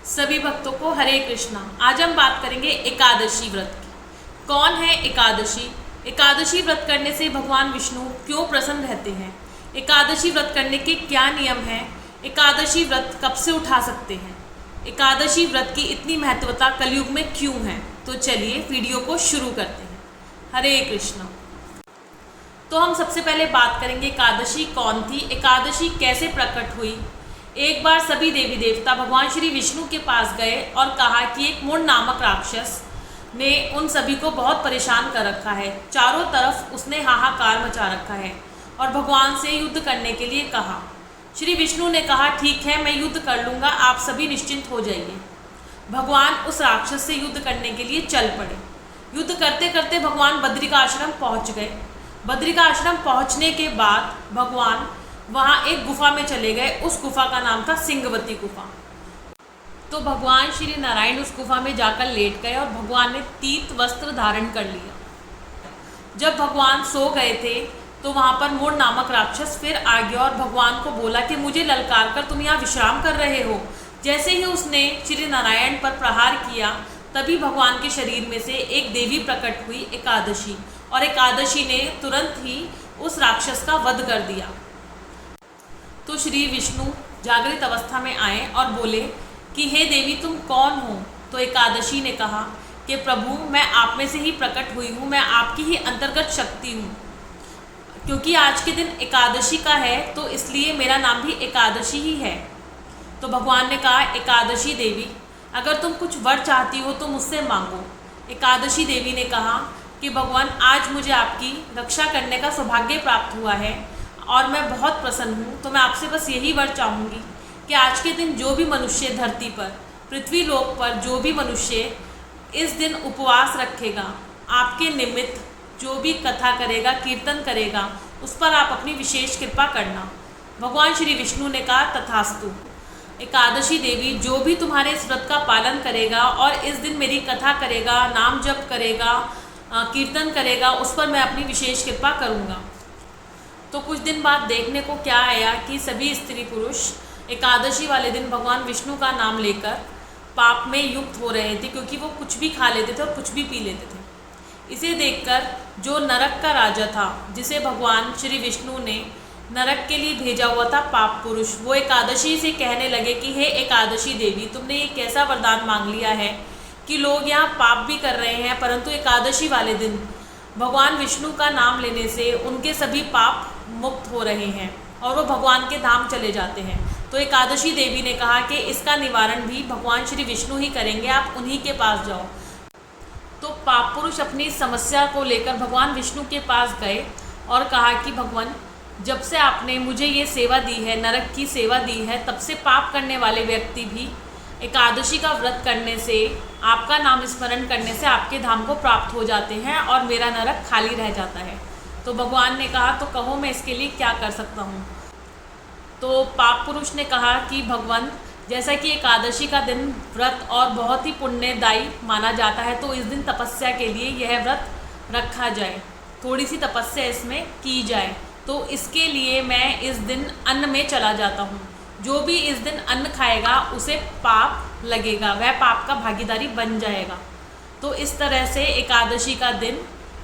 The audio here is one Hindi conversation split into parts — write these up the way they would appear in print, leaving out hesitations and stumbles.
सभी भक्तों को हरे कृष्णा। आज हम बात करेंगे एकादशी व्रत की। कौन है एकादशी? एकादशी व्रत करने से भगवान विष्णु क्यों प्रसन्न रहते हैं? एकादशी व्रत करने के क्या नियम हैं? एकादशी व्रत कब से उठा सकते हैं? एकादशी व्रत की इतनी महत्वता कलयुग में क्यों है? तो चलिए वीडियो को शुरू करते हैं। हरे कृष्णा। तो हम सबसे पहले बात करेंगे एकादशी कौन थी, एकादशी कैसे प्रकट हुई। एक बार सभी देवी देवता भगवान श्री विष्णु के पास गए और कहा कि एक मूढ़ नामक राक्षस ने उन सभी को बहुत परेशान कर रखा है। चारों तरफ उसने हाहाकार मचा रखा है और भगवान से युद्ध करने के लिए कहा। श्री विष्णु ने कहा, ठीक है, मैं युद्ध कर लूँगा, आप सभी निश्चिंत हो जाइए। भगवान उस राक्षस से युद्ध करने के लिए चल पड़े। युद्ध करते करते भगवान बद्रिकाश्रम पहुँच गए। बद्रिकाश्रम पहुँचने के बाद भगवान वहाँ एक गुफा में चले गए। उस गुफा का नाम था सिंहवती गुफा। तो भगवान श्री नारायण उस गुफा में जाकर लेट गए और भगवान ने तीत वस्त्र धारण कर लिया। जब भगवान सो गए थे तो वहाँ पर मूढ़ नामक राक्षस फिर आ गया और भगवान को बोला कि मुझे ललकार कर तुम यहाँ विश्राम कर रहे हो। जैसे ही उसने श्री नारायण पर प्रहार किया तभी भगवान के शरीर में से एक देवी प्रकट हुई, एकादशी, और एकादशी ने तुरंत ही उस राक्षस का वध कर दिया। तो श्री विष्णु जागृत अवस्था में आए और बोले कि हे देवी, तुम कौन हो? तो एकादशी ने कहा कि प्रभु, मैं आप में से ही प्रकट हुई हूँ, मैं आपकी ही अंतर्गत शक्ति हूँ। क्योंकि आज के दिन एकादशी का है तो इसलिए मेरा नाम भी एकादशी ही है। तो भगवान ने कहा, एकादशी देवी, अगर तुम कुछ वर चाहती हो तो मुझसे मांगो। एकादशी देवी ने कहा कि भगवान, आज मुझे आपकी रक्षा करने का सौभाग्य प्राप्त हुआ है और मैं बहुत प्रसन्न हूँ, तो मैं आपसे बस यही वर चाहूँगी कि आज के दिन जो भी मनुष्य धरती पर, पृथ्वी लोक पर जो भी मनुष्य इस दिन उपवास रखेगा, आपके निमित्त जो भी कथा करेगा, कीर्तन करेगा, उस पर आप अपनी विशेष कृपा करना। भगवान श्री विष्णु ने कहा, तथास्तु। एकादशी देवी, जो भी तुम्हारे इस व्रत का पालन करेगा और इस दिन मेरी कथा करेगा, नाम जप करेगा, कीर्तन करेगा, उस पर मैं अपनी विशेष कृपा करूँगा। तो कुछ दिन बाद देखने को क्या आया कि सभी स्त्री पुरुष एकादशी वाले दिन भगवान विष्णु का नाम लेकर पाप में युक्त हो रहे थे, क्योंकि वो कुछ भी खा लेते थे और कुछ भी पी लेते थे। इसे देखकर जो नरक का राजा था, जिसे भगवान श्री विष्णु ने नरक के लिए भेजा हुआ था, पाप पुरुष, वो एकादशी से कहने लगे कि हे एकादशी देवी, तुमने ये कैसा वरदान मांग लिया है कि लोग यहाँ पाप भी कर रहे हैं, परंतु एकादशी वाले दिन भगवान विष्णु का नाम लेने से उनके सभी पाप मुक्त हो रहे हैं और वो भगवान के धाम चले जाते हैं। तो एकादशी देवी ने कहा कि इसका निवारण भी भगवान श्री विष्णु ही करेंगे, आप उन्हीं के पास जाओ। तो पाप पुरुष अपनी समस्या को लेकर भगवान विष्णु के पास गए और कहा कि भगवान, जब से आपने मुझे ये सेवा दी है, नरक की सेवा दी है, तब से पाप करने वाले व्यक्ति भी एकादशी का व्रत करने से, आपका नाम स्मरण करने से आपके धाम को प्राप्त हो जाते हैं और मेरा नरक खाली रह जाता है। तो भगवान ने कहा, तो कहो मैं इसके लिए क्या कर सकता हूँ। तो पाप पुरुष ने कहा कि भगवान, जैसा कि एकादशी का दिन व्रत और बहुत ही पुण्यदायी माना जाता है, तो इस दिन तपस्या के लिए यह व्रत रखा जाए, थोड़ी सी तपस्या इसमें की जाए। तो इसके लिए मैं इस दिन अन्न में चला जाता हूँ। जो भी इस दिन अन्न खाएगा उसे पाप लगेगा, वह पाप का भागीदारी बन जाएगा। तो इस तरह से एकादशी का दिन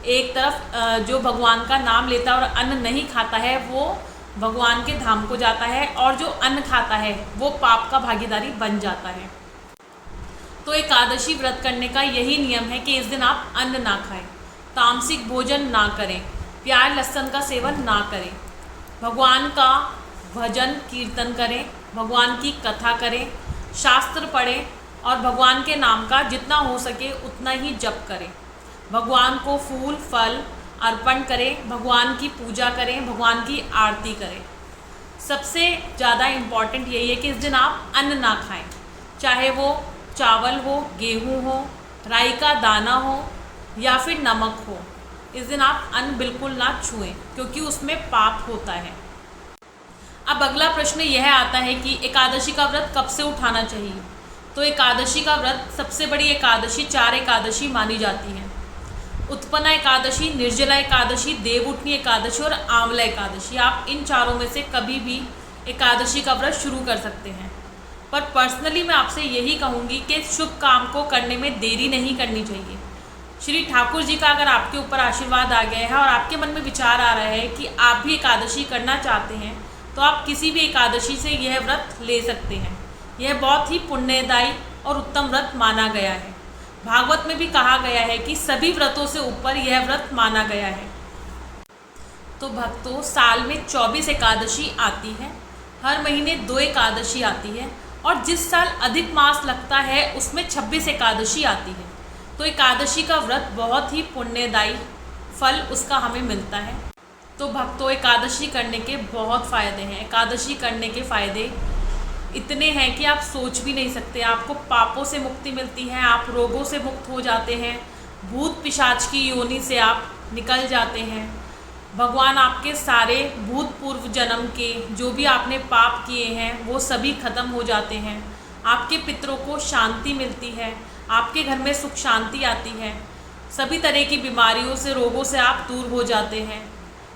एक तरफ जो भगवान का नाम लेता है और अन्न नहीं खाता है वो भगवान के धाम को जाता है, और जो अन्न खाता है वो पाप का भागीदारी बन जाता है। तो एकादशी व्रत करने का यही नियम है कि इस दिन आप अन्न ना खाएं, तामसिक भोजन ना करें, प्याज लहसुन का सेवन ना करें, भगवान का भजन कीर्तन करें, भगवान की कथा करें, शास्त्र पढ़ें और भगवान के नाम का जितना हो सके उतना ही जप करें। भगवान को फूल फल अर्पण करें, भगवान की पूजा करें, भगवान की आरती करें। सबसे ज़्यादा इम्पॉर्टेंट यही है कि इस दिन आप अन्न ना खाएं, चाहे वो चावल हो, गेहूँ हो, राई का दाना हो या फिर नमक हो। इस दिन आप अन्न बिल्कुल ना छुएं, क्योंकि उसमें पाप होता है। अब अगला प्रश्न यह आता है कि एकादशी का व्रत कब से उठाना चाहिए। तो एकादशी का व्रत, सबसे बड़ी एकादशी 4 एकादशी मानी जाती है। उत्पन्ना एकादशी, निर्जला एकादशी, देवउठनी एकादशी और आंवला एकादशी। आप इन चारों में से कभी भी एकादशी का व्रत शुरू कर सकते हैं। पर पर्सनली मैं आपसे यही कहूँगी कि शुभ काम को करने में देरी नहीं करनी चाहिए। श्री ठाकुर जी का अगर आपके ऊपर आशीर्वाद आ गया है और आपके मन में विचार आ रहा है कि आप भी एकादशी करना चाहते हैं, तो आप किसी भी एकादशी से यह व्रत ले सकते हैं। यह बहुत ही पुण्यदायी और उत्तम व्रत माना गया है। भागवत में भी कहा गया है कि सभी व्रतों से ऊपर यह व्रत माना गया है। तो भक्तों, साल में 24 एकादशी आती है, हर महीने 2 एकादशी आती है, और जिस साल अधिक मास लगता है उसमें 26 एकादशी आती है। तो एकादशी का व्रत बहुत ही पुण्यदायी फल उसका हमें मिलता है। तो भक्तों, एकादशी करने के बहुत फ़ायदे हैं। एकादशी करने के फ़ायदे इतने हैं कि आप सोच भी नहीं सकते। आपको पापों से मुक्ति मिलती है, आप रोगों से मुक्त हो जाते हैं, भूत पिशाच की योनि से आप निकल जाते हैं। भगवान आपके सारे भूतपूर्व जन्म के जो भी आपने पाप किए हैं वो सभी खत्म हो जाते हैं। आपके पितरों को शांति मिलती है, आपके घर में सुख शांति आती है, सभी तरह की बीमारियों से, रोगों से आप दूर हो जाते हैं।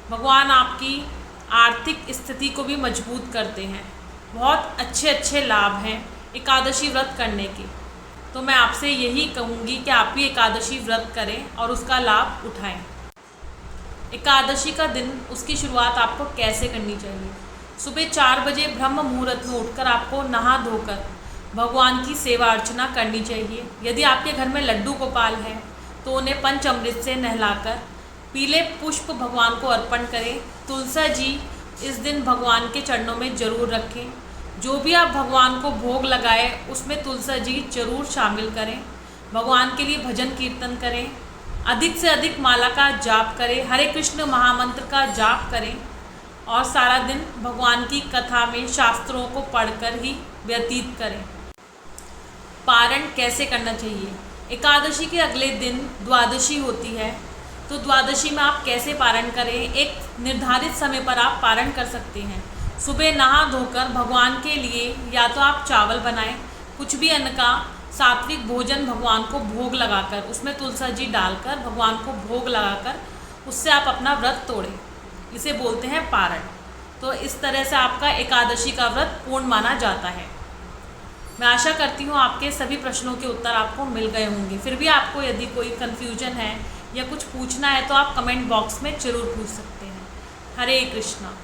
भगवान आपकी आर्थिक स्थिति को भी मजबूत करते हैं। बहुत अच्छे अच्छे लाभ हैं एकादशी व्रत करने के। तो मैं आपसे यही कहूँगी कि आप भी एकादशी व्रत करें और उसका लाभ उठाएं। एकादशी का दिन, उसकी शुरुआत आपको कैसे करनी चाहिए? सुबह 4 बजे ब्रह्म मुहूर्त में उठकर आपको नहा धोकर भगवान की सेवा अर्चना करनी चाहिए। यदि आपके घर में लड्डू गोपाल हैं तो उन्हें पंचामृत से नहलाकर पीले पुष्प भगवान को अर्पण करें। तुलसी जी इस दिन भगवान के चरणों में जरूर रखें। जो भी आप भगवान को भोग लगाएं उसमें तुलसी जी जरूर शामिल करें। भगवान के लिए भजन कीर्तन करें, अधिक से अधिक माला का जाप करें, हरे कृष्ण महामंत्र का जाप करें और सारा दिन भगवान की कथा में शास्त्रों को पढ़कर ही व्यतीत करें। पारण कैसे करना चाहिए? एकादशी के अगले दिन द्वादशी होती है, तो द्वादशी में आप कैसे पारण करें? एक निर्धारित समय पर आप पारण कर सकते हैं। सुबह नहा धोकर भगवान के लिए या तो आप चावल बनाएं, कुछ भी अन्न का सात्विक भोजन भगवान को भोग लगाकर, उसमें तुलसी जी डालकर भगवान को भोग लगाकर उससे आप अपना व्रत तोड़ें। इसे बोलते हैं पारण। तो इस तरह से आपका एकादशी का व्रत पूर्ण माना जाता है। मैं आशा करती हूँ आपके सभी प्रश्नों के उत्तर आपको मिल गए होंगे। फिर भी आपको यदि कोई कन्फ्यूजन है या कुछ पूछना है तो आप कमेंट बॉक्स में ज़रूर पूछ सकते हैं। हरे कृष्णा।